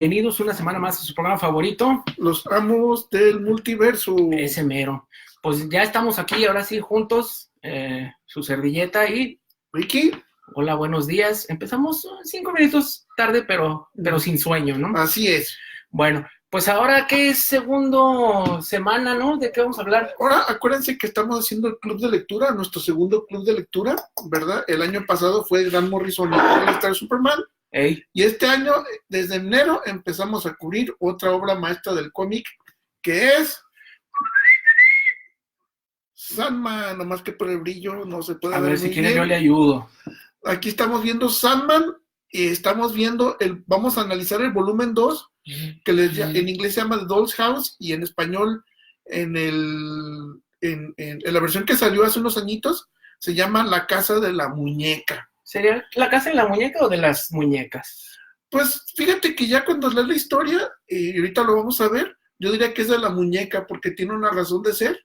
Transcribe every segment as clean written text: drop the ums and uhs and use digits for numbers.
Bienvenidos una semana más a su programa favorito. Los amos del multiverso. Ese mero. Pues ya estamos aquí, ahora sí, juntos. Su servilleta y... Ricky. Hola, buenos días. Empezamos 5 minutos tarde, pero sin sueño, ¿no? Así es. Bueno, pues ahora que es segundo semana, ¿no? ¿De qué vamos a hablar? Ahora, acuérdense que estamos haciendo el club de lectura, nuestro segundo club de lectura, ¿verdad? El año pasado fue Grant Morrison y All Star Superman. Ey. Y este año, desde enero, empezamos a cubrir otra obra maestra del cómic, que es Sandman, nomás que por el brillo no se puede ver. A ver, si quiere bien. yo le ayudo. Aquí estamos viendo Sandman y estamos viendo, vamos a analizar el volumen 2, que en inglés se llama The Doll's House y en español, en la versión que salió hace unos añitos, se llama La Casa de la Muñeca. ¿Sería La Casa de la Muñeca o de las Muñecas? Pues fíjate que ya cuando lees la historia, y ahorita lo vamos a ver, yo diría que es de la muñeca porque tiene una razón de ser,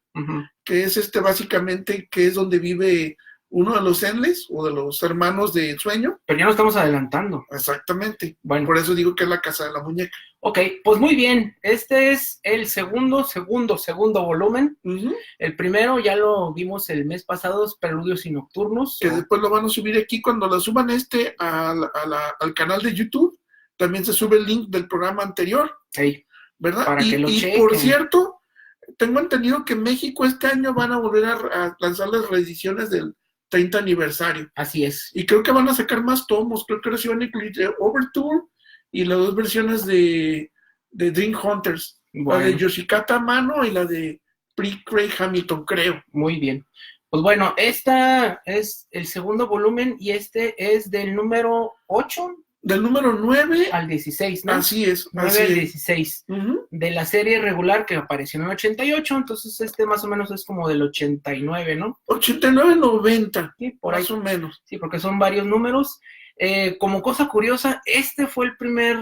que es básicamente que es donde vive uno de los Enles o de los hermanos de Sueño. Pero ya nos estamos adelantando. Exactamente. Bueno. Por eso digo que es la Casa de la Muñeca. Ok, pues muy bien. Este es el segundo volumen. El primero ya lo vimos el mes pasado, Preludios y Nocturnos. Que después lo van a subir aquí cuando la suban al canal de YouTube. También se sube el link del programa anterior. Sí. ¿Verdad? Para que lo chequen. Por cierto, tengo entendido que en México este año van a volver a lanzar las reediciones del 30 aniversario. Así es. Y creo que van a sacar más tomos. Creo que ahora sí van a incluir Overture y las dos versiones de Dream Hunters. Bueno. La de Yoshikata Amano y la de Craig Hamilton, creo. Muy bien. Pues bueno, esta es el segundo volumen y este es del número 8. Del número 9 al 16, ¿no? Así es. 9 al 16. De la serie regular que apareció en el 88, entonces más o menos es como del 89, ¿no? 89-90. Sí, por más ahí. o menos. Sí, porque son varios números. Como cosa curiosa, este fue el primer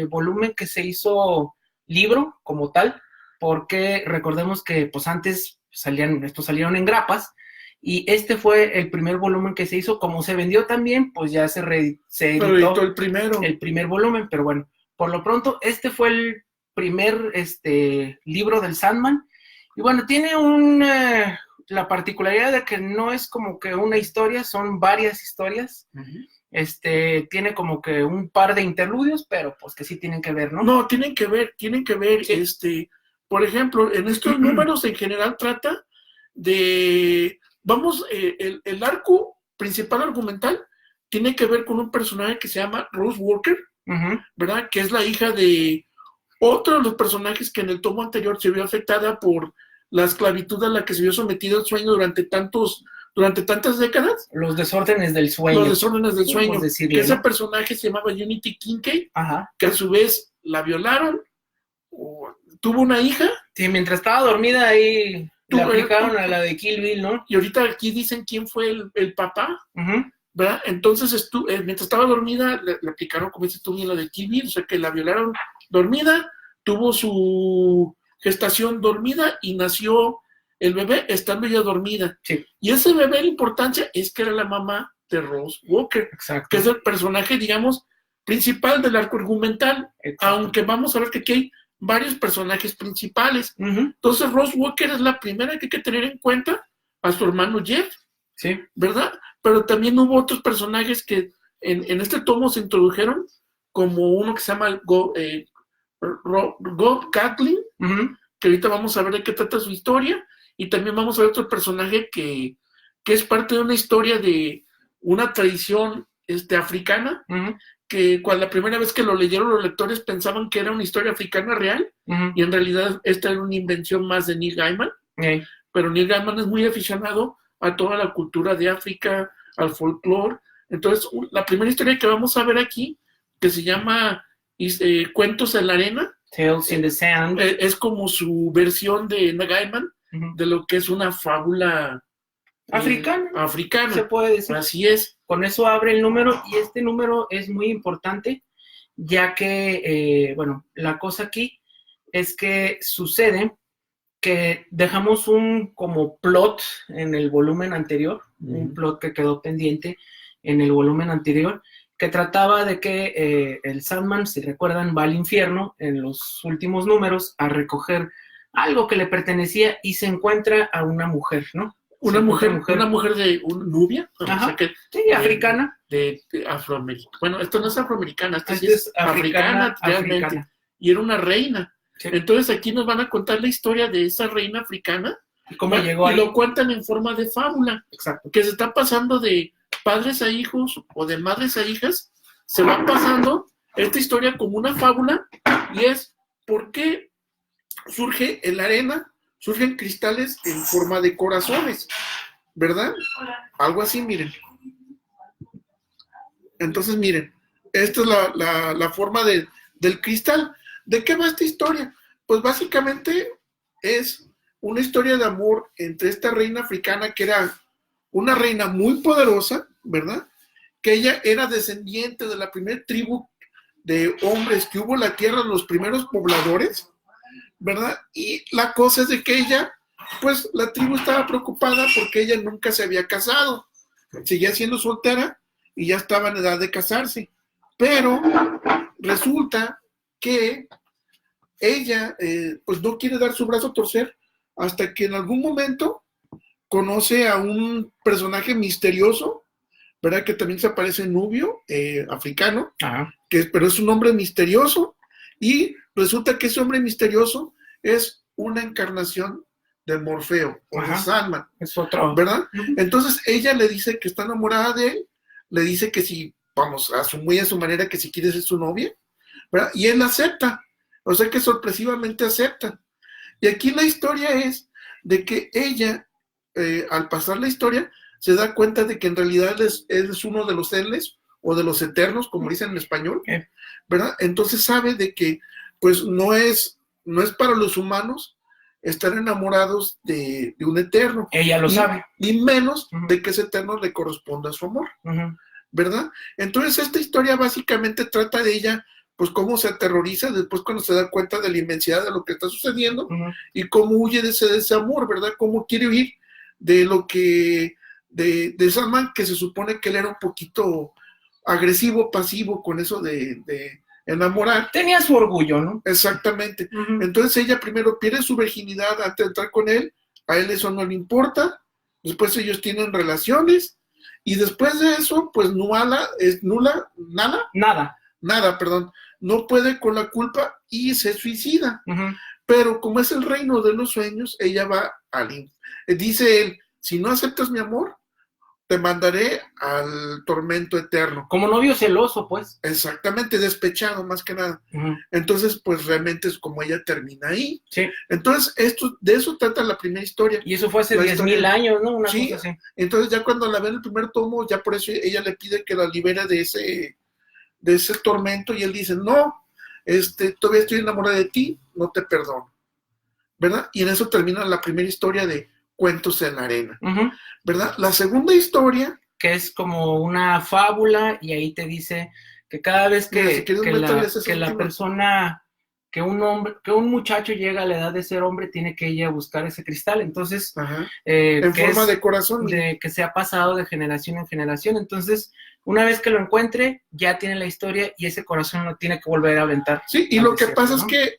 volumen que se hizo libro como tal, porque recordemos que pues antes estos salieron en grapas, y este fue el primer volumen que se hizo. Como se vendió también, pues ya se editó el primer volumen, pero bueno, por lo pronto este fue el primer libro del Sandman, y bueno, tiene la particularidad de que no es como que una historia, son varias historias. Tiene como que un par de interludios, pero pues que sí tienen que ver, ¿no? No, tienen que ver, sí. Por ejemplo, en estos números en general trata de, el arco principal argumental tiene que ver con un personaje que se llama Rose Walker, ¿verdad? Que es la hija de otro de los personajes que en el tomo anterior se vio afectada por la esclavitud a la que se vio sometido el Sueño durante tantas décadas. Los desórdenes del sueño. Que ese personaje se llamaba Unity Kincaid, que a su vez la violaron, tuvo una hija. Sí, mientras estaba dormida ahí le aplicaron a la de Kill Bill, ¿no? Y ahorita aquí dicen quién fue el papá, ¿verdad? Entonces, mientras estaba dormida, le aplicaron, como dices tú, la de Kill Bill, o sea que la violaron dormida, tuvo su gestación dormida y nació el bebé estando ya dormida. Sí. Y ese bebé, la importancia es que era la mamá de Rose Walker. Exacto. Que es el personaje, digamos, principal del arco argumental. Exacto. Aunque vamos a ver que aquí hay varios personajes principales. Entonces, Rose Walker es la primera que hay que tener en cuenta, a su hermano Jeff. Sí. ¿Verdad? Pero también hubo otros personajes que en este tomo se introdujeron, como uno que se llama God Catlin, que ahorita vamos a ver de qué trata su historia. Y también vamos a ver otro personaje que es parte de una historia de una tradición africana, que cuando la primera vez que lo leyeron los lectores pensaban que era una historia africana real, y en realidad esta era una invención más de Neil Gaiman. Pero Neil Gaiman es muy aficionado a toda la cultura de África, al folclore. Entonces, la primera historia que vamos a ver aquí, que se llama Cuentos en la Arena, Tales in the Sand, es como su versión de Gaiman, de lo que es una fábula africana. Se puede decir. Así es. Con eso abre el número, y este número es muy importante, ya que, la cosa aquí es que sucede que dejamos un como plot en el volumen anterior, un plot que quedó pendiente en el volumen anterior, que trataba de que el Sandman, si recuerdan, va al infierno en los últimos números a recoger algo que le pertenecía y se encuentra a una mujer, ¿no? Una mujer de Nubia, o sea que, sí, africana. De afroamericana. Bueno, esto no es afroamericana, esto sí es africana realmente. Africana. Y era una reina. Sí. Entonces aquí nos van a contar la historia de esa reina africana. ¿Y cómo llegó ahí? Y lo cuentan en forma de fábula. Exacto. Que se está pasando de padres a hijos o de madres a hijas. Se va pasando esta historia como una fábula. Y es por qué surge en la arena, surgen cristales en forma de corazones, ¿verdad? Algo así, miren. Entonces, miren, esta es la forma del cristal. ¿De qué va esta historia? Pues básicamente es una historia de amor entre esta reina africana que era una reina muy poderosa, ¿verdad? Que ella era descendiente de la primera tribu de hombres que hubo en la tierra, los primeros pobladores, ¿verdad? Y la cosa es de que ella, pues la tribu estaba preocupada porque ella nunca se había casado, seguía siendo soltera y ya estaba en edad de casarse, pero resulta que ella pues no quiere dar su brazo a torcer hasta que en algún momento conoce a un personaje misterioso, ¿verdad? Que también se aparece Nubio, africano, pero es un hombre misterioso, y resulta que ese hombre misterioso es una encarnación de Morfeo o de Sandman, es otro, ¿verdad? Entonces ella le dice que está enamorada de él, le dice que si, vamos, muy a su manera, que si quiere ser su novia, ¿verdad? Y él acepta, o sea que sorpresivamente acepta. Y aquí la historia es de que ella, al pasar la historia, se da cuenta de que en realidad es uno de los Enles o de los Eternos, como dicen en español, ¿verdad? Entonces sabe de que pues no es para los humanos estar enamorados de un eterno. Ella lo sabe. Ni menos de que ese eterno le corresponda a su amor, ¿verdad? Entonces esta historia básicamente trata de ella, pues cómo se aterroriza después cuando se da cuenta de la inmensidad de lo que está sucediendo y cómo huye de ese amor, ¿verdad? Cómo quiere huir de lo que, de Sandman, que se supone que él era un poquito agresivo, pasivo con eso de enamorar. Tenía su orgullo, ¿no? Exactamente. Entonces ella primero pierde su virginidad antes de entrar con él, a él eso no le importa, después ellos tienen relaciones, y después de eso, pues nada, no puede con la culpa y se suicida. Pero como es el reino de los sueños, ella va dice él, si no aceptas mi amor, te mandaré al tormento eterno. Como novio celoso, pues. Exactamente, despechado más que nada. Entonces, pues realmente es como ella termina ahí. Sí. Entonces, de eso trata la primera historia. Y eso fue hace 10,000 años, ¿no? Una cosa así. Entonces ya cuando la ve en el primer tomo, ya por eso ella le pide que la libere de ese tormento, y él dice, no, todavía estoy enamorada de ti, no te perdono, ¿verdad? Y en eso termina la primera historia de Cuentos en la Arena, ¿verdad? La segunda historia, que es como una fábula, y ahí te dice que cada vez que la persona, que un muchacho llega a la edad de ser hombre, tiene que ir a buscar ese cristal. Entonces, en forma de corazón, que se ha pasado de generación en generación. Entonces, una vez que lo encuentre, ya tiene la historia y ese corazón lo tiene que volver a aventar. Sí, y lo que pasa es que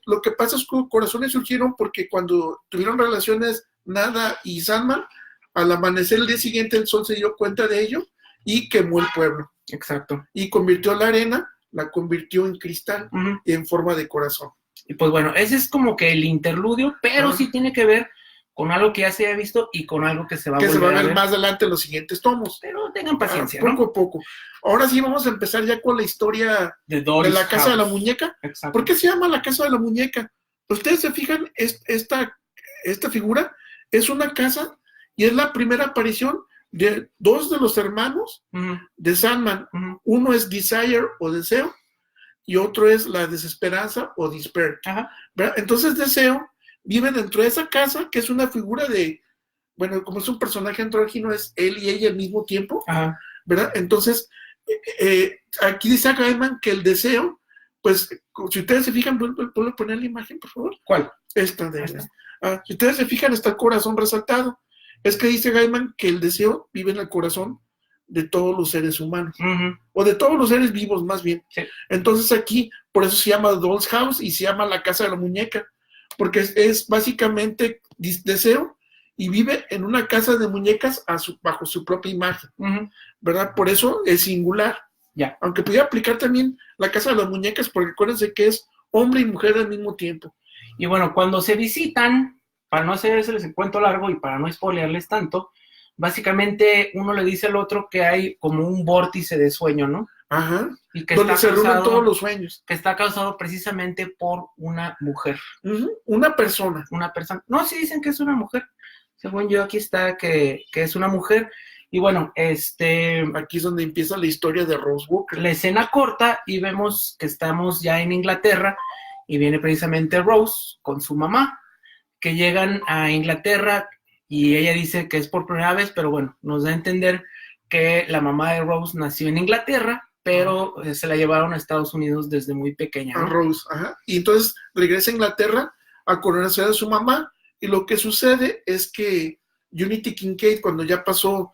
corazones surgieron porque cuando tuvieron relaciones Nada y Sandman, al amanecer el día siguiente el sol se dio cuenta de ello y quemó el pueblo. Exacto. Y convirtió la arena, la convirtió en cristal y en forma de corazón. Y pues bueno, ese es como que el interludio, pero sí tiene que ver con algo que ya se había visto y con algo que se va a volver a ver más adelante en los siguientes tomos. Pero tengan paciencia, poco a poco. Ahora sí vamos a empezar ya con la historia de la Casa de la Muñeca. Exacto. ¿Por qué se llama la Casa de la Muñeca? Ustedes se fijan, esta figura es una casa y es la primera aparición de dos de los hermanos de Sandman. Uno es Desire o Deseo y otro es la Desesperanza o Despair. Entonces Deseo vive dentro de esa casa, que es una figura de, bueno, como es un personaje andrógino, es él y ella al mismo tiempo, ¿verdad? Entonces, aquí dice a Gaiman que el deseo, pues, si ustedes se fijan, ¿puedo poner la imagen, por favor? ¿Cuál? Esta. Si ustedes se fijan, está el corazón resaltado. Es que dice Gaiman que el deseo vive en el corazón de todos los seres humanos, Uh-huh. o de todos los seres vivos más bien. Sí. Entonces aquí, por eso se llama Doll's House y se llama la casa de la muñeca, porque es básicamente deseo y vive en una casa de muñecas bajo su propia imagen, Uh-huh. ¿verdad? Por eso es singular. Ya. Aunque pudiera aplicar también la casa de las muñecas, porque acuérdense que es hombre y mujer al mismo tiempo. Y bueno, cuando se visitan, para no hacerles el cuento largo y para no spoilearles tanto, básicamente uno le dice al otro que hay como un vórtice de sueño, ¿no? Ajá. Y que Donde está se reúnen causado, todos los sueños. que está causado precisamente por una mujer. Uh-huh. Una persona. Una persona. No, sí dicen que es una mujer. Según yo, aquí está que es una mujer. Y bueno, aquí es donde empieza la historia de Rose Walker. La escena corta y vemos que estamos ya en Inglaterra y viene precisamente Rose con su mamá, que llegan a Inglaterra y ella dice que es por primera vez, pero bueno, nos da a entender que la mamá de Rose nació en Inglaterra, pero se la llevaron a Estados Unidos desde muy pequeña, ¿no? A Rose, ajá. Y entonces regresa a Inglaterra a conocer a su mamá, y lo que sucede es que Unity Kincaid, cuando ya pasó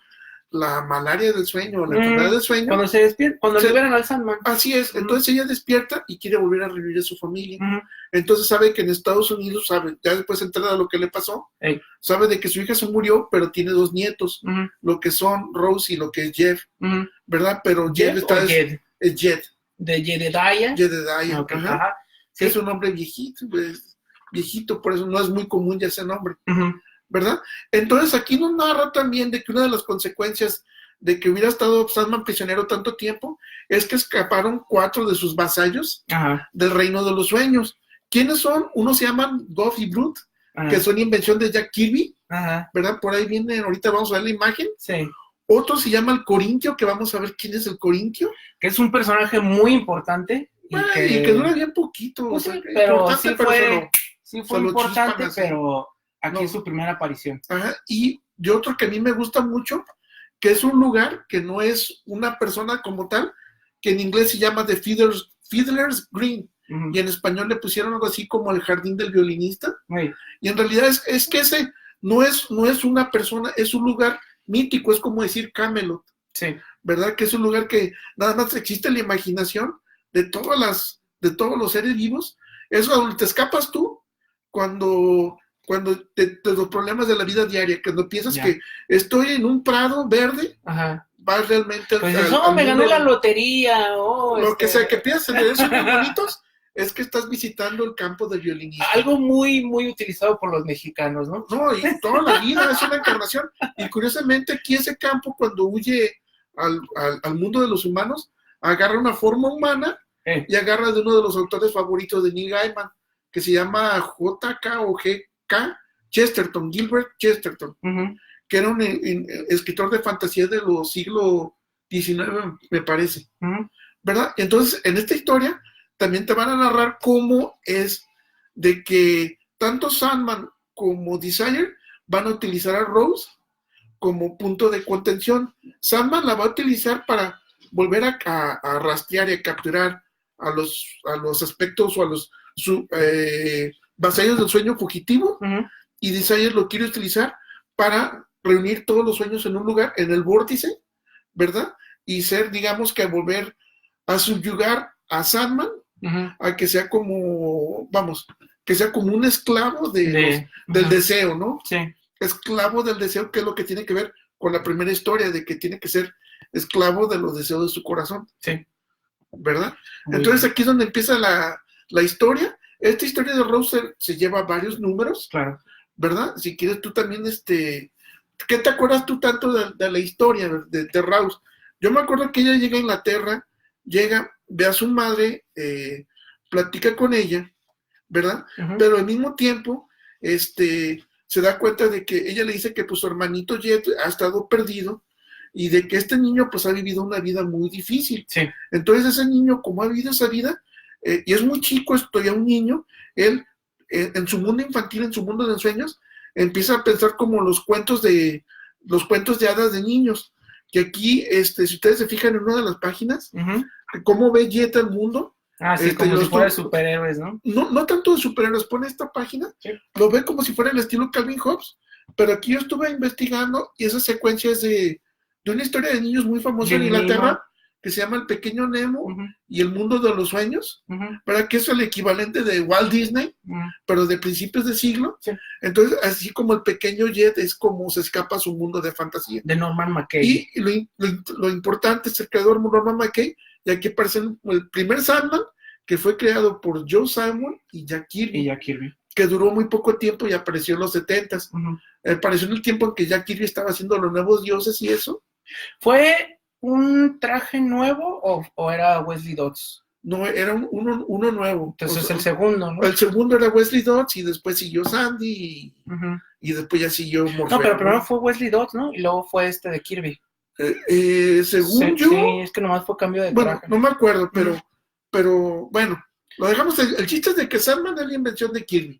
la malaria del sueño, la enfermedad del sueño. Cuando se despierta, cuando liberan al Sandman. Así es, entonces ella despierta y quiere volver a revivir a su familia. Entonces sabe que en Estados Unidos, ya después de entrar a lo que le pasó, sabe de que su hija se murió, pero tiene 2 nietos, lo que son Rose y lo que es Jeff, ¿verdad? Pero Jeff está... Es Jed. De Jedediah. Jedediah, okay, ajá. Sí. Es un nombre viejito, pues, viejito, por eso no es muy común ya ese nombre. ¿Verdad? Entonces aquí nos narra también de que una de las consecuencias de que hubiera estado Sandman prisionero tanto tiempo es que escaparon 4 de sus vasallos del reino de los sueños. ¿Quiénes son? Unos se llaman Goff y Brute, que son invención de Jack Kirby, ¿verdad? Por ahí viene, ahorita vamos a ver la imagen. Sí. Otro se llama el Corintio, que vamos a ver quién es el Corintio. Que es un personaje muy importante. Y que dura bien poquito. Pues o sea, sí, pero sí fue solo importante, chispan, pero aquí es su primera aparición. Ajá. Y otro que a mí me gusta mucho, que es un lugar que no es una persona como tal, que en inglés se llama The Fiddler's Green, y en español le pusieron algo así como el jardín del violinista, y en realidad es que ese no es una persona, es un lugar mítico, es como decir Camelot, ¿verdad? Que es un lugar que nada más existe en la imaginación de todos los seres vivos. Es donde te escapas tú cuando los problemas de la vida diaria, cuando piensas que estoy en un prado verde, vas realmente pues me gané la lotería, lo que sea que piensas de esos muy bonitos, es que estás visitando el campo del violinista. Algo muy, muy utilizado por los mexicanos, ¿no? No, y toda la vida es una encarnación. Y curiosamente aquí ese campo, cuando huye al mundo de los humanos, agarra una forma humana y agarra de uno de los autores favoritos de Neil Gaiman, que se llama J.K. o G.K. Chesterton, Gilbert Chesterton, que era un escritor de fantasía de los siglos XIX, me parece, ¿verdad? Entonces, en esta historia también te van a narrar cómo es de que tanto Sandman como Desire van a utilizar a Rose como punto de contención. Sandman la va a utilizar para volver a rastrear y a capturar a los aspectos o a los vasallos del sueño fugitivo, y Desire lo quiere utilizar para reunir todos los sueños en un lugar, en el vórtice, ¿verdad? Y ser, digamos, que volver a subyugar a Sandman, a que sea como, que sea como un esclavo del deseo, ¿no? Sí. Esclavo del deseo, que es lo que tiene que ver con la primera historia, de que tiene que ser esclavo de los deseos de su corazón. Sí. ¿Verdad? Entonces aquí es donde empieza la historia. Esta historia de Rose se lleva varios números. Claro. ¿Verdad? Si quieres tú también, ¿qué te acuerdas tú tanto de la historia de Rose? Yo me acuerdo que ella llega a Inglaterra, ve a su madre, platica con ella, ¿verdad? Pero al mismo tiempo, se da cuenta de que ella le dice que pues su hermanito Jet ha estado perdido y de que este niño pues ha vivido una vida muy difícil. Sí. Entonces ese niño, como ha vivido esa vida, y es muy chico, es todavía un niño, él en su mundo infantil, en su mundo de ensueños, empieza a pensar como los cuentos de hadas de niños, que aquí, si ustedes se fijan en una de las páginas, cómo ve Jet el mundo. Sí, como si fuera de superhéroes, ¿no? No tanto de superhéroes, pone esta página, lo ve como si fuera el estilo Calvin Hobbes, pero aquí yo estuve investigando y esa secuencia es de de una historia de niños muy famosa en Inglaterra, que se llama El Pequeño Nemo y El Mundo de los Sueños, para que es el equivalente de Walt Disney, pero de principios de siglo. Sí. Entonces, así como el pequeño Jet es como se escapa a su mundo de fantasía. De Norman McKay. Y lo importante es el creador Norman McKay, y aquí aparece el primer Sandman, que fue creado por Joe Simon y Jack Kirby. Que duró muy poco tiempo y apareció en los 70s. Apareció en el tiempo en que Jack Kirby estaba haciendo Los Nuevos Dioses y eso. ¿Fue un traje nuevo o era Wesley Dodds? No, era uno nuevo. Entonces el segundo, ¿no? El segundo era Wesley Dodds y después siguió Sandy y después ya siguió Morfeo. No, pero primero fue Wesley Dodds, ¿no? Y luego fue este de Kirby. Según yo... Sí, es que nomás fue cambio de traje. No me acuerdo, pero bueno, lo dejamos. El chiste es de que Sandman es la invención de Kirby.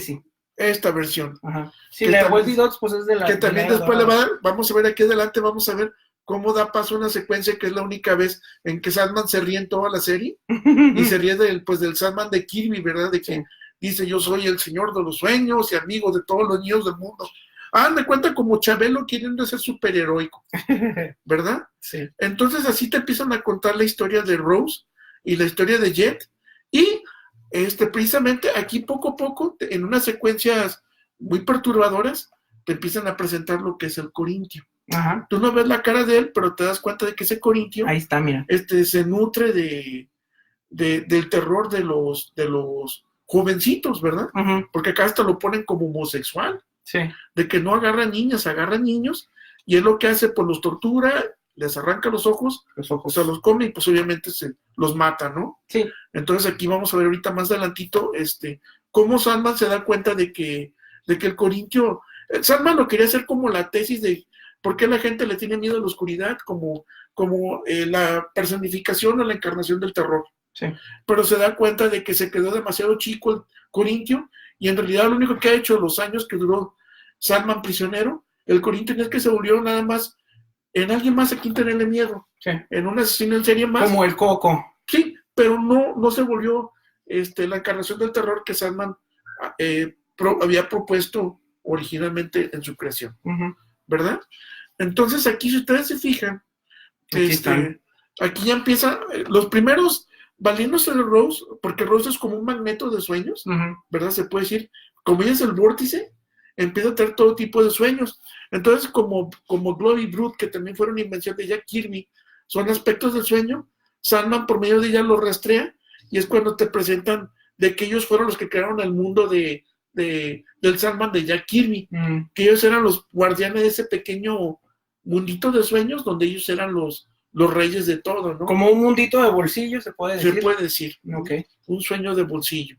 Sí. Esta versión. Ajá. Sí, la de Wesley Dodds pues es de la... Que también después le va a dar, vamos a ver aquí adelante, vamos a ver cómo da paso a una secuencia que es la única vez en que Sandman se ríe en toda la serie y se ríe del Sandman de Kirby, ¿verdad? De que dice, yo soy el señor de los sueños y amigo de todos los niños del mundo. Me cuenta como Chabelo queriendo ser superheroico, ¿verdad? Sí. Entonces así te empiezan a contar la historia de Rose y la historia de Jet y precisamente aquí poco a poco, en unas secuencias muy perturbadoras, te empiezan a presentar lo que es el Corintio. Ajá. Tú no ves la cara de él, pero te das cuenta de que ese Corintio ahí está, mira. Se nutre del terror de los jovencitos, ¿verdad? Porque acá hasta lo ponen como homosexual. Sí. De que no agarra niñas, agarra niños, y él lo que hace, pues los tortura, les arranca los ojos, o sea, los come y pues obviamente se los mata, ¿no? Sí. Entonces aquí vamos a ver ahorita más adelantito, cómo Sandman se da cuenta de que el Corintio, Sandman lo quería hacer como la tesis de por qué la gente le tiene miedo a la oscuridad, como la personificación o la encarnación del terror. Sí. Pero se da cuenta de que se quedó demasiado chico el Corintio, y en realidad lo único que ha hecho los años que duró Sandman prisionero, el Corintio es que se volvió nada más en alguien más a quien tenerle miedo, en un asesino en serie más. Como el Coco. Sí, pero no se volvió la encarnación del terror que Sandman había propuesto originalmente en su creación, ¿verdad? Entonces aquí, si ustedes se fijan, aquí ya empieza, los primeros valiéndose de Rose, porque Rose es como un magneto de sueños, ¿verdad? Se puede decir, como ella es el vórtice, empieza a tener todo tipo de sueños. Entonces, como Glob y Brute, que también fueron invención de Jack Kirby, son aspectos del sueño, Sandman por medio de ella lo rastrea, y es cuando te presentan de que ellos fueron los que crearon el mundo del Sandman de Jack Kirby, que ellos eran los guardianes de ese pequeño mundito de sueños, donde ellos eran los reyes de todo, ¿no? Como un mundito de bolsillo, se puede decir. Se puede decir. Okay. Un sueño de bolsillo.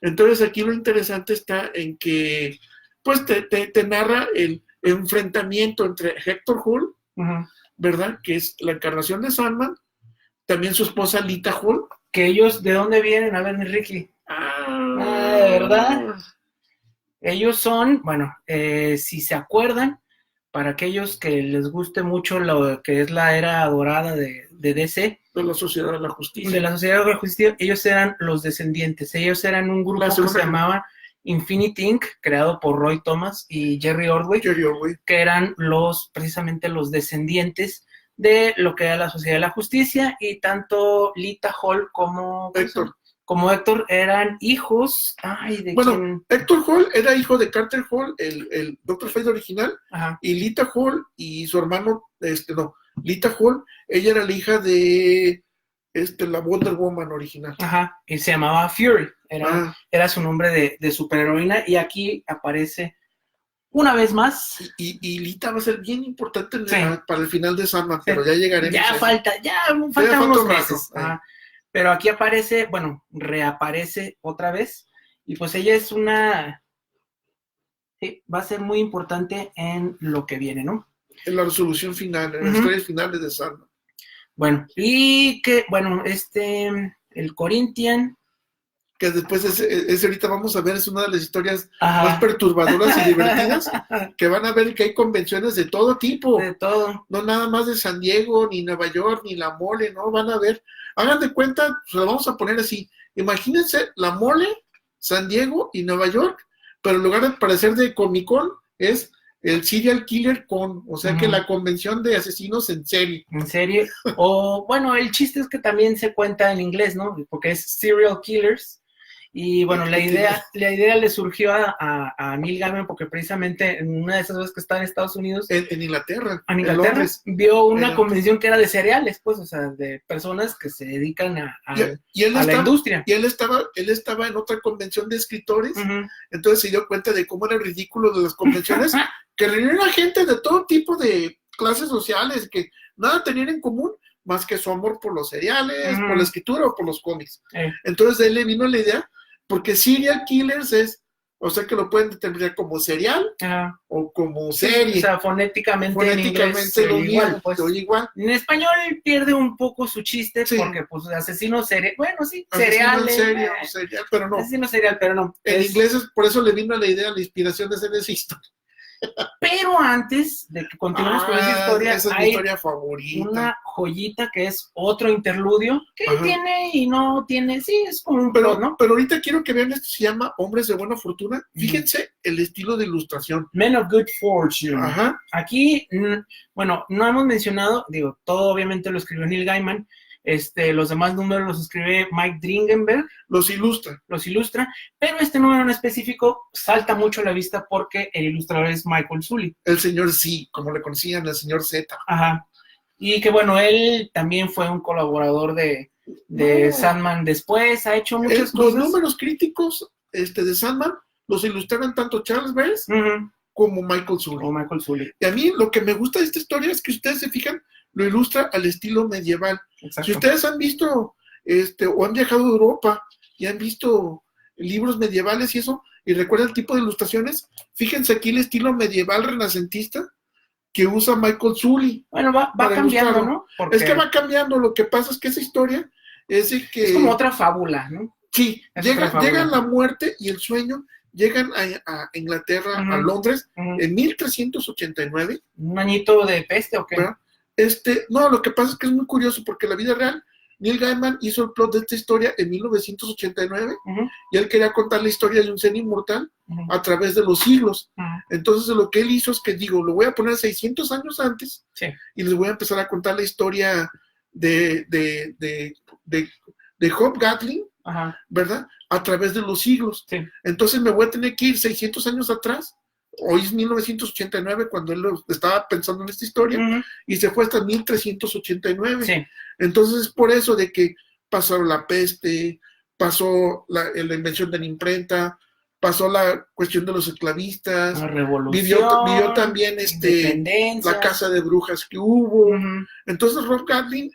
Entonces aquí lo interesante está en que pues te narra el enfrentamiento entre Hector Hull, ¿verdad? Que es la encarnación de Sandman, también su esposa Lita Hull. Que ellos, ¿de dónde vienen? A ver, Ricky. ¿Verdad? Ellos son, bueno, si se acuerdan, para aquellos que les guste mucho lo que es la era dorada de DC. De la Sociedad de la Justicia. De la Sociedad de la Justicia, ellos eran los descendientes. Ellos eran un grupo que se llamaba Infinity Inc., creado por Roy Thomas y Jerry Ordway, que eran precisamente los descendientes de lo que era la Sociedad de la Justicia, y tanto Lita Hull como Héctor eran hijos. Héctor Hull era hijo de Carter Hull, el Dr. Fate original, y Lita Hull y su hermano, Lita Hull, ella era la hija de la Wonder Woman original. Y se llamaba Fury, era su nombre de superheroína, y aquí aparece una vez más. Y Lita va a ser bien importante para el final de Sandman, pero ya llegaremos. Ya faltan unos meses. Pero aquí aparece, reaparece otra vez, y pues ella es va a ser muy importante en lo que viene, ¿no? En la resolución final, en las historias finales de Sandman. Bueno, y que, el Corinthian. Que después ese ahorita vamos a ver, es una de las historias más perturbadoras y divertidas, que van a ver que hay convenciones de todo tipo. De todo. No nada más de San Diego, ni Nueva York, ni la Mole, ¿no? Van a ver, hagan de cuenta, se lo vamos a poner así, imagínense la Mole, San Diego y Nueva York, pero en lugar de parecer de Comic Con, es el serial killer o sea que la convención de asesinos en serie. En serie, o bueno, el chiste es que también se cuenta en inglés, ¿no? Porque es Serial Killers. Y bueno, la idea le surgió a Neil Gaiman porque precisamente en una de esas veces que estaba en Estados Unidos, en Inglaterra, vio una convención que era de cereales, pues, o sea, de personas que se dedican a la industria. Y él estaba en otra convención de escritores, entonces se dio cuenta de cómo era ridículo de las convenciones, que reunían a gente de todo tipo de clases sociales, que nada tenían en común más que su amor por los cereales, por la escritura o por los cómics. Entonces de él le vino la idea, porque serial killers o sea que lo pueden determinar como serial o como serie. O sea, fonéticamente en inglés se oye igual. En español pierde un poco su chiste porque, pues, asesino serial, bueno, sí, cereales. Serial, pero no. Asesino serial, pero no. En inglés por eso le vino la idea, la inspiración de hacer esa historia. Pero antes de que continuemos con esa historia, esa es mi historia favorita. Una joyita que es otro interludio que tiene y no tiene, sí, es como un plot, ¿no? Pero ahorita quiero que vean, esto se llama Hombres de Buena Fortuna. Fíjense el estilo de ilustración. Men of Good Fortune. Aquí, bueno, no hemos mencionado, digo, todo obviamente lo escribió Neil Gaiman. Los demás números los escribe Mike Dringenberg. Los ilustra, pero este número en específico salta mucho a la vista porque el ilustrador es Michael Sully. El señor Z, como le conocían, el señor Z. Y que bueno, él también fue un colaborador de Sandman después, ha hecho muchas cosas. Los números críticos de Sandman los ilustraron tanto Charles Bess como Michael Sully. Y a mí lo que me gusta de esta historia es que ustedes se fijan, lo ilustra al estilo medieval. Exacto. Si ustedes han visto o han viajado a Europa y han visto libros medievales y eso, y recuerdan el tipo de ilustraciones, fíjense aquí el estilo medieval renacentista que usa Michael Sully. Bueno, va cambiando, ¿no? Porque es que va cambiando, lo que pasa es que esa historia es como otra fábula, ¿no? Sí, llega la muerte y el sueño, llegan a Inglaterra, a Londres, en 1389. ¿Un añito de peste o qué? ¿Verdad? No, lo que pasa es que es muy curioso porque la vida real, Neil Gaiman hizo el plot de esta historia en 1989 y él quería contar la historia de un ser inmortal a través de los siglos. Entonces lo que él hizo es que lo voy a poner 600 años antes y les voy a empezar a contar la historia de Hobgoblin, ¿verdad? A través de los siglos. Entonces me voy a tener que ir 600 años atrás. Hoy es 1989 cuando él estaba pensando en esta historia y se fue hasta 1389. Entonces es por eso de que pasó la peste, pasó la invención de la imprenta, pasó la cuestión de los esclavistas, la revolución, vivió también la casa de brujas que hubo. Entonces Hobgoblin,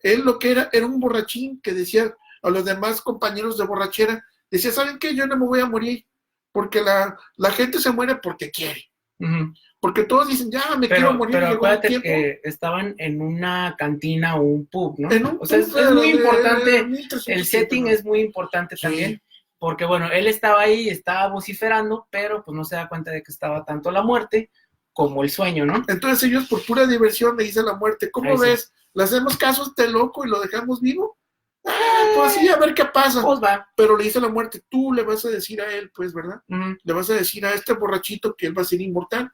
él lo que era un borrachín que decía a los demás compañeros de borrachera, decía, ¿saben qué? Yo no me voy a morir. Porque la gente se muere porque quiere. Porque todos dicen, ya me quiero morir. Pero acuérdate que estaban en una cantina o un pub, ¿no? O sea, es muy importante, el setting es muy importante también, porque bueno, él estaba ahí, estaba vociferando, pero pues no se da cuenta de que estaba tanto la muerte como el sueño, ¿no? Entonces ellos por pura diversión le dicen a la muerte, ¿cómo ves? ¿Le hacemos caso a este loco y lo dejamos vivo? Pues sí, a ver qué pasa. Pues va. Pero le dice a la muerte, tú le vas a decir a él, pues, ¿verdad? Le vas a decir a este borrachito que él va a ser inmortal.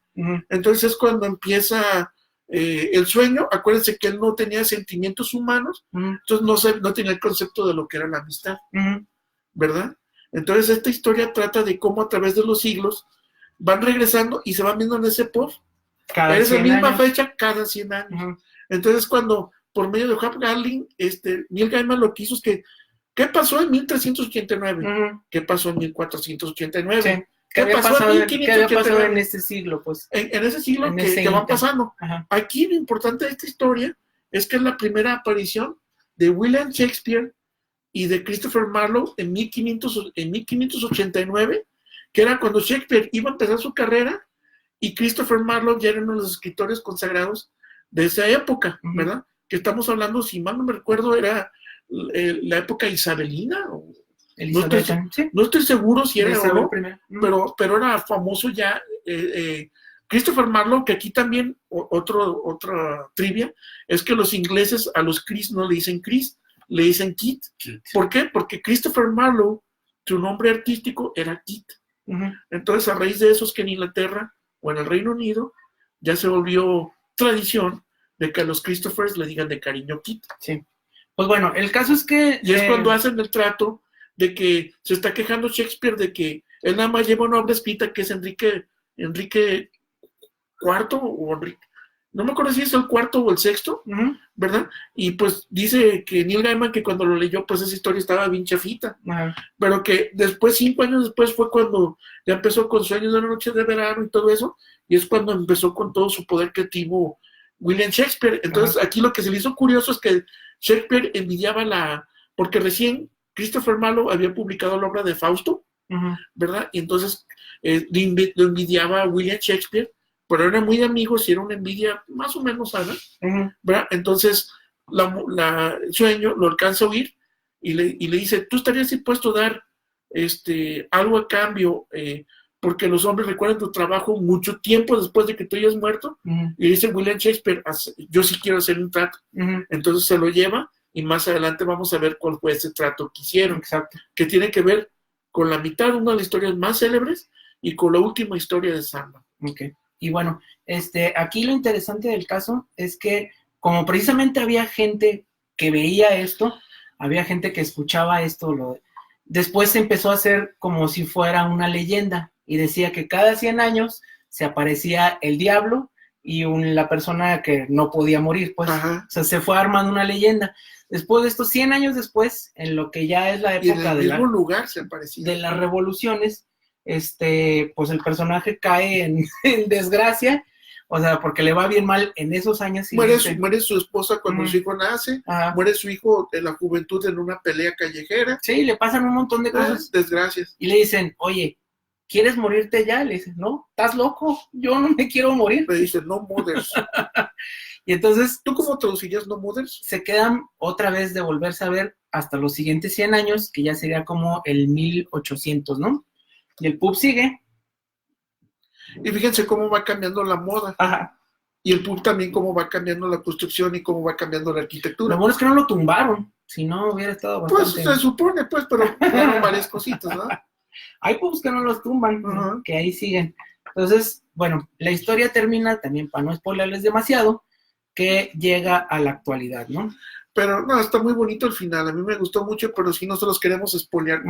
Entonces es cuando empieza el sueño. Acuérdense que él no tenía sentimientos humanos, entonces no tenía el concepto de lo que era la amistad, ¿verdad? Entonces esta historia trata de cómo a través de los siglos van regresando y se van viendo en ese post. En esa misma fecha, cada 100 años. Entonces cuando por medio de Hobgoblin, Neil Gaiman lo que hizo es que, ¿qué pasó en 1389? ¿Qué pasó en 1489? ¿Qué pasó en 1589? ¿Qué había pasado en este siglo? Pues? En ese siglo que van pasando. Aquí lo importante de esta historia es que es la primera aparición de William Shakespeare y de Christopher Marlowe en 1589, que era cuando Shakespeare iba a empezar su carrera y Christopher Marlowe ya era uno de los escritores consagrados de esa época, ¿verdad? Que estamos hablando, si mal no me recuerdo, era la época isabelina. No estoy seguro si era o no, pero era famoso ya. Christopher Marlowe, que aquí también otra trivia, es que los ingleses a los Chris no le dicen Chris, le dicen Kit. ¿Por qué? Porque Christopher Marlowe, su nombre artístico era Kit. Entonces, a raíz de eso es que en Inglaterra o en el Reino Unido, ya se volvió tradición de que a los Christophers le digan de cariño Kit. Sí. Pues bueno, el caso es que... Y es cuando hacen el trato de que se está quejando Shakespeare de que él nada más lleva una obra escrita que es Enrique IV o Enrique, no me acuerdo si es el cuarto o el sexto, ¿verdad? Y pues dice que Neil Gaiman que cuando lo leyó, pues esa historia estaba bien chafita, pero que después, 5 años después, fue cuando ya empezó con Sueños de una noche de verano y todo eso, y es cuando empezó con todo su poder creativo William Shakespeare. Entonces, aquí lo que se le hizo curioso es que Shakespeare envidiaba porque recién Christopher Marlowe había publicado la obra de Fausto, ¿verdad? Y entonces lo envidiaba a William Shakespeare, pero eran muy amigos y era una envidia más o menos sana, ¿verdad? Entonces, Sueño lo alcanza a oír y le dice, ¿tú estarías dispuesto a dar algo a cambio? Porque los hombres recuerdan tu trabajo mucho tiempo después de que tú hayas muerto. Y dice William Shakespeare, yo sí quiero hacer un trato. Entonces se lo lleva y más adelante vamos a ver cuál fue ese trato que hicieron. Exacto. Que tiene que ver con la mitad de una de las historias más célebres y con la última historia de Sandman. Okay. Y bueno, aquí lo interesante del caso es que como precisamente había gente que veía esto, había gente que escuchaba esto, después se empezó a hacer como si fuera una leyenda y decía que cada 100 años se aparecía el diablo y la persona que no podía morir, pues. O sea, se fue armando una leyenda. Después de estos 100 años después, en lo que ya es la época de las revoluciones, pues el personaje cae en desgracia, o sea, porque le va bien mal en esos años. Y muere su esposa cuando su hijo nace, muere su hijo en la juventud en una pelea callejera. Sí, le pasan un montón de cosas. Desgracias. Y le dicen, oye, ¿quieres morirte ya? Le dicen, no, estás loco, yo no me quiero morir. Le dicen, no mothers. Y entonces... ¿Tú cómo traducirías no mothers? Se quedan otra vez de volverse a ver hasta los siguientes 100 años, que ya sería como el 1800, ¿no? Y el pub sigue. Y fíjense cómo va cambiando la moda. Y el pub también cómo va cambiando la construcción y cómo va cambiando la arquitectura. Lo bueno es que no lo tumbaron, si no hubiera estado bastante... Pues se supone, pues, pero fueron varias cositas, ¿no? Hay pubs que no los tumban, que ahí siguen. Entonces, bueno, la historia termina, también para no spoilerles demasiado, que llega a la actualidad, ¿no? Pero no, está muy bonito el final, a mí me gustó mucho, pero sí no se los queremos spoilear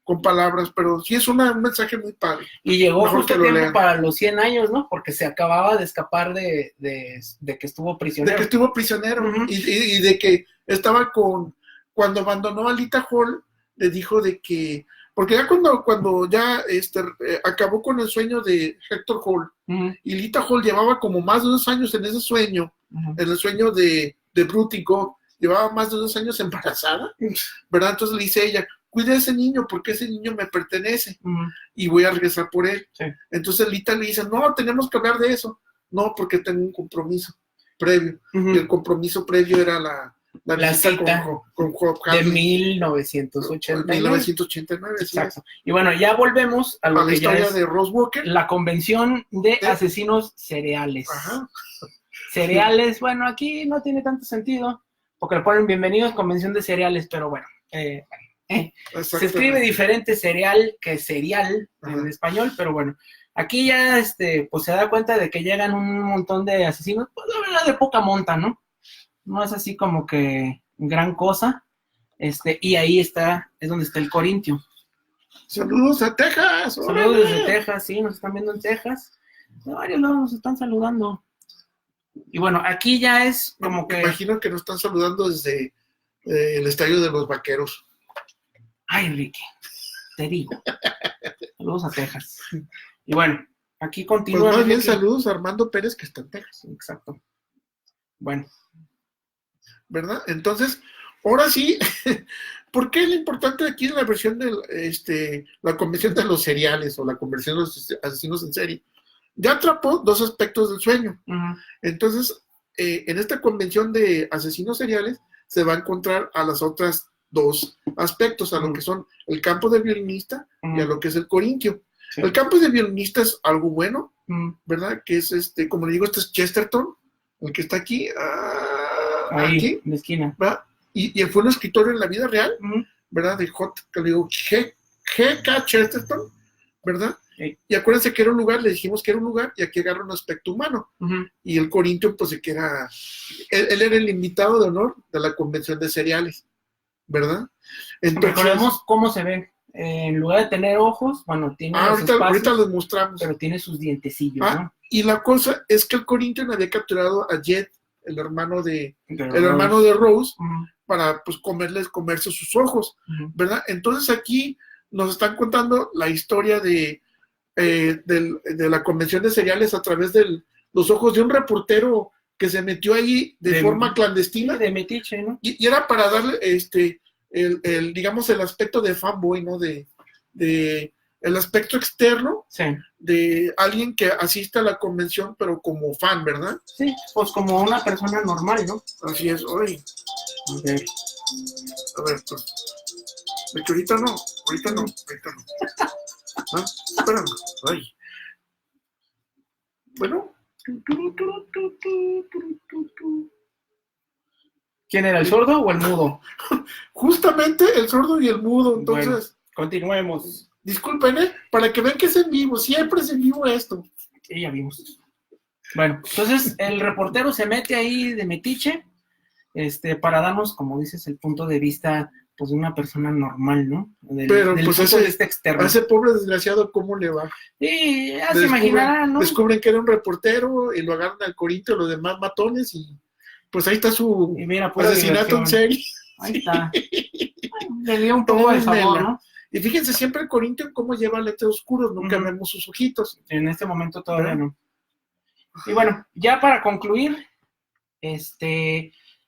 con palabras, pero sí es un mensaje muy padre. Y llegó justo a tiempo para los 100 años, ¿no? Porque se acababa de escapar de que estuvo prisionero. De que estuvo prisionero, y de que estaba cuando abandonó a Lita Hall, le dijo de que, porque ya cuando ya acabó con el sueño de Hector Hall, y Lita Hall llevaba como más de 2 años en ese sueño, en el sueño de Brutico, llevaba más de 2 años embarazada, ¿verdad? Entonces le dice ella, cuida a ese niño porque ese niño me pertenece y voy a regresar por él. Sí. Entonces Lita le dice, no, tenemos que hablar de eso. No, porque tengo un compromiso previo. Y el compromiso previo era la cita con de 1989. 1989, exacto. Y bueno, ya volvemos a la que historia ya es de Ross Walker. La convención de asesinos cereales. Cereales, bueno, aquí no tiene tanto sentido, porque le ponen bienvenidos convención de cereales, pero bueno, se escribe diferente cereal que cereal en español, pero bueno, aquí ya pues se da cuenta de que llegan un montón de asesinos, pues la verdad de poca monta, ¿no? No es así como que gran cosa, y ahí es donde está el Corintio. Saludos a Texas. Saludos desde Texas, sí, nos están viendo en Texas. De varios lados nos están saludando. Y bueno, aquí ya es como que... Me imagino que nos están saludando desde el estadio de los Vaqueros. Ay, Enrique, te digo. Saludos a Texas. Y bueno, aquí continúa. Pues más bien saludos a Armando Pérez, que está en Texas. Exacto. Bueno. ¿Verdad? Entonces, ahora sí, ¿por qué es lo importante aquí en la versión de la convención de los cereales o la conversión de los asesinos en serie? Ya atrapó 2 aspectos del sueño. Entonces, en esta convención de asesinos seriales se va a encontrar a las otras 2 aspectos, a lo que son el campo del violinista y a lo que es el corintio. Sí. El campo del violinista es algo bueno, ¿verdad? Que es como le digo, este es Chesterton, el que está aquí, ahí, aquí, en la esquina. ¿verdad? Y él fue un escritor en la vida real, ¿verdad? De G.K. Chesterton, ¿verdad? Y acuérdense que era un lugar, le dijimos que era un lugar, y aquí agarra un aspecto humano. Y el Corinthian, pues, que era, él era el invitado de honor de la convención de cereales, ¿verdad? Entonces, recordemos cómo se ve. En lugar de tener ojos, bueno, tiene ahorita los mostramos. Pero tiene sus dientecillos, ¿no? Y la cosa es que el Corinthian había capturado a Jet, el hermano de Rose, para, pues, comerse sus ojos, ¿verdad? Entonces aquí nos están contando la historia de la convención de cereales a través de los ojos de un reportero que se metió allí de forma clandestina. De metiche, ¿no? Y era para darle digamos, el aspecto de fanboy, ¿no? De el aspecto externo de alguien que asiste a la convención, pero como fan, ¿verdad? Sí, pues como una persona normal, ¿no? Así es, hoy. A ver, pues. De que ahorita no. ¿Ah? Espérame. Ay. Bueno. ¿Quién era, el sordo o el mudo? Justamente el sordo y el mudo, entonces. Bueno, continuemos. Disculpen, para que vean que es en vivo, siempre es en vivo esto. Sí, ya vimos. Bueno, entonces el reportero se mete ahí de metiche, para darnos, como dices, el punto de vista, pues, de una persona normal, ¿no? Pero del pues punto de vista externo. A ese pobre desgraciado, ¿cómo le va? Sí, ya se imaginarán, ¿no? Descubren que era un reportero y lo agarran al Corinthians, los demás matones, y pues ahí está su asesinato en serie. Ahí está. Le dio un poco de sabor, ¿no? Y fíjense siempre el Corinthians cómo lleva lentes oscuros, nunca vemos sus ojitos. En este momento todavía no. Y bueno, ya para concluir,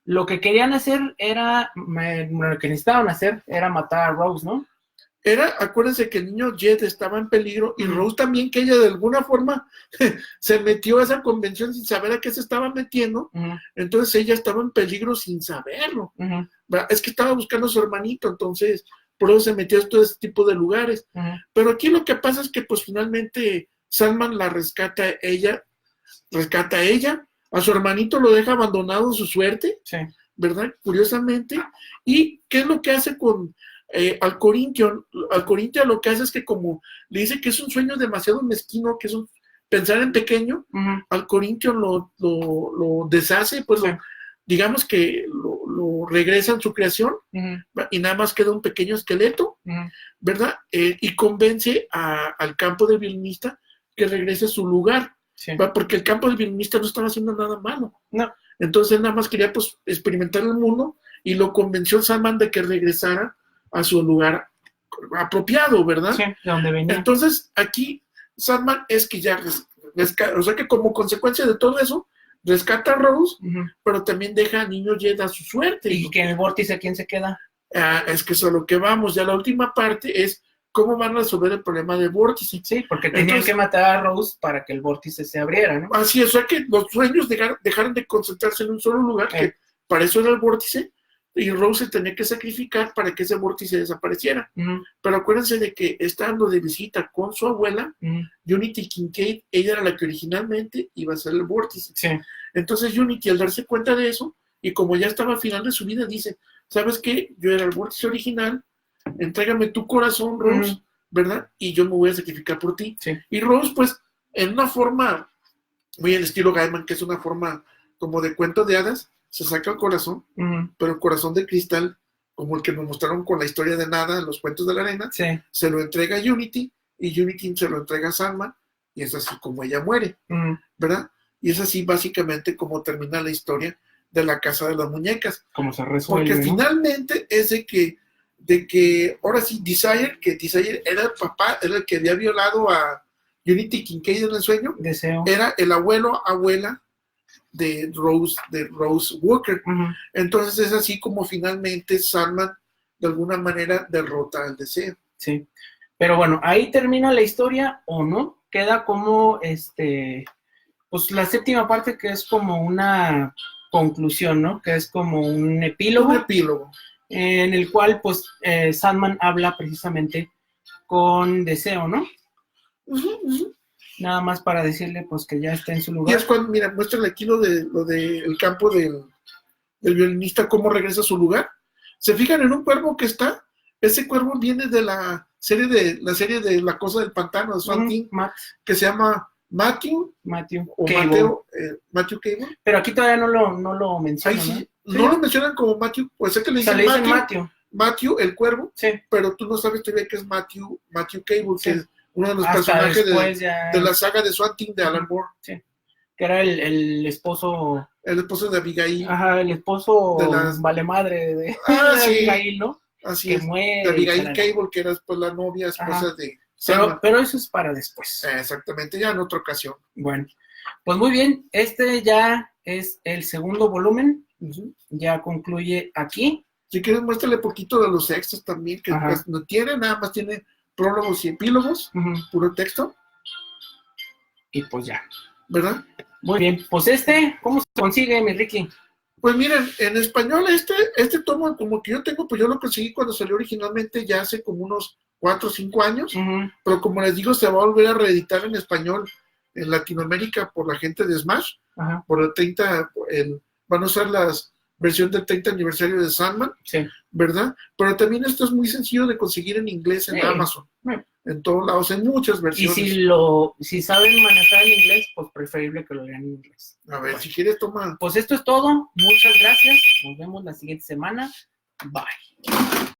lo que querían hacer era, lo que necesitaban hacer era matar a Rose, ¿no? Acuérdense que el niño Jet estaba en peligro, y Rose también, que ella de alguna forma se metió a esa convención sin saber a qué se estaba metiendo, entonces ella estaba en peligro sin saberlo. Es que estaba buscando a su hermanito, entonces por eso se metió a todo ese tipo de lugares. Pero aquí lo que pasa es que pues finalmente Sandman la rescata a ella, a su hermanito lo deja abandonado en su suerte, ¿verdad? Curiosamente. ¿Y qué es lo que hace con al Corinthians? Al Corinthians lo que hace es que, como le dice que es un sueño demasiado mezquino, que es pensar en pequeño, al Corinthians lo deshace, pues digamos que lo regresa en su creación, y nada más queda un pequeño esqueleto, ¿verdad? Y convence al campo del violinista que regrese a su lugar. Porque el campo del violinista no estaba haciendo nada malo. No. Entonces él nada más quería, pues, experimentar el mundo, y lo convenció Sandman de que regresara a su lugar apropiado, ¿verdad? Sí, de donde venía. Entonces aquí Sandman es que ya o sea que como consecuencia de todo eso rescata a Rose, pero también deja a niño Jed a su suerte. ¿Y que en el vórtice quién se queda? Es que eso es lo que vamos. Ya la última parte es cómo van a resolver el problema del vórtice. Sí, porque tenían que matar a Rose para que el vórtice se abriera, ¿no? Así es, o sea que los sueños dejaron de concentrarse en un solo lugar, que para eso era el vórtice, y Rose se tenía que sacrificar para que ese vórtice desapareciera. Pero acuérdense de que estando de visita con su abuela, Unity Kincaid, ella era la que originalmente iba a ser el vórtice. Entonces Unity, al darse cuenta de eso, y como ya estaba al final de su vida, dice, ¿sabes qué? Yo era el vórtice original, entrégame tu corazón, Rose, ¿verdad? Y yo me voy a sacrificar por ti. Y Rose, pues, en una forma muy en estilo Gaiman, que es una forma como de cuento de hadas, se saca el corazón, pero el corazón de cristal, como el que nos mostraron con la historia de Nada en los cuentos de la arena, se lo entrega a Unity, y Unity se lo entrega a Sandman, y es así como ella muere, ¿verdad? Y es así básicamente como termina la historia de la Casa de las Muñecas. Como se resuelve, porque ¿no? Finalmente es de que ahora sí Desire era el papá, era el que había violado a Unity Kincaid en el sueño. Deseo. Era el abuela de Rose Walker. Entonces es así como finalmente Sandman de alguna manera derrota al Deseo. Sí. Pero bueno, ahí termina la historia, ¿o no? Queda como pues la séptima parte, que es como una conclusión, ¿no? Que es como un epílogo. Un epílogo. En el cual, pues, Sandman habla precisamente con Deseo, ¿no? Nada más para decirle, pues, que ya está en su lugar. Y es cuando, mira, muéstrale aquí lo de el campo del violinista, cómo regresa a su lugar. ¿Se fijan en un cuervo que está? Ese cuervo viene de la la serie de La Cosa del Pantano, de Swamp Thing, que se llama Matthew o Cable. Matthew Cable. Pero aquí todavía no lo mencionan, Ahí sí, ¿no? no lo mencionan como Matthew, pues es que le dicen, le dicen Matthew el cuervo, sí. pero tú no sabes todavía que es Matthew Cable, sí. que es uno de los Hasta personajes ya... de la saga de Swamp Thing de Alan Moore. Sí. Que era el esposo... El esposo de Abigail. Ajá, el esposo de las... vale madre de, sí. Abigail, ¿no? Así que es, muere. De Abigail Cable, que era después la novia, esposa de... Pero eso es para después. Exactamente, ya en otra ocasión. Bueno, pues muy bien, este ya es el segundo volumen, ya concluye aquí. Si quieres, muéstrale poquito de los textos también, que pues no tiene, nada más tiene prólogos y epílogos, puro texto. Y pues ya. ¿Verdad? Muy bien, pues ¿cómo se consigue, mi Ricky? Pues miren, en español este tomo, como que yo tengo, pues yo lo conseguí cuando salió originalmente ya hace como unos 4 o 5 años, pero como les digo, se va a volver a reeditar en español en Latinoamérica por la gente de Smash, por el 30, van a usar las versión del 30 aniversario de Sandman, ¿verdad? Pero también esto es muy sencillo de conseguir en inglés en Amazon, en todos lados, en muchas versiones. Y si saben manejar el inglés, pues preferible que lo lean en inglés. A ver, si quieres, toma. Pues esto es todo, muchas gracias, nos vemos la siguiente semana, bye.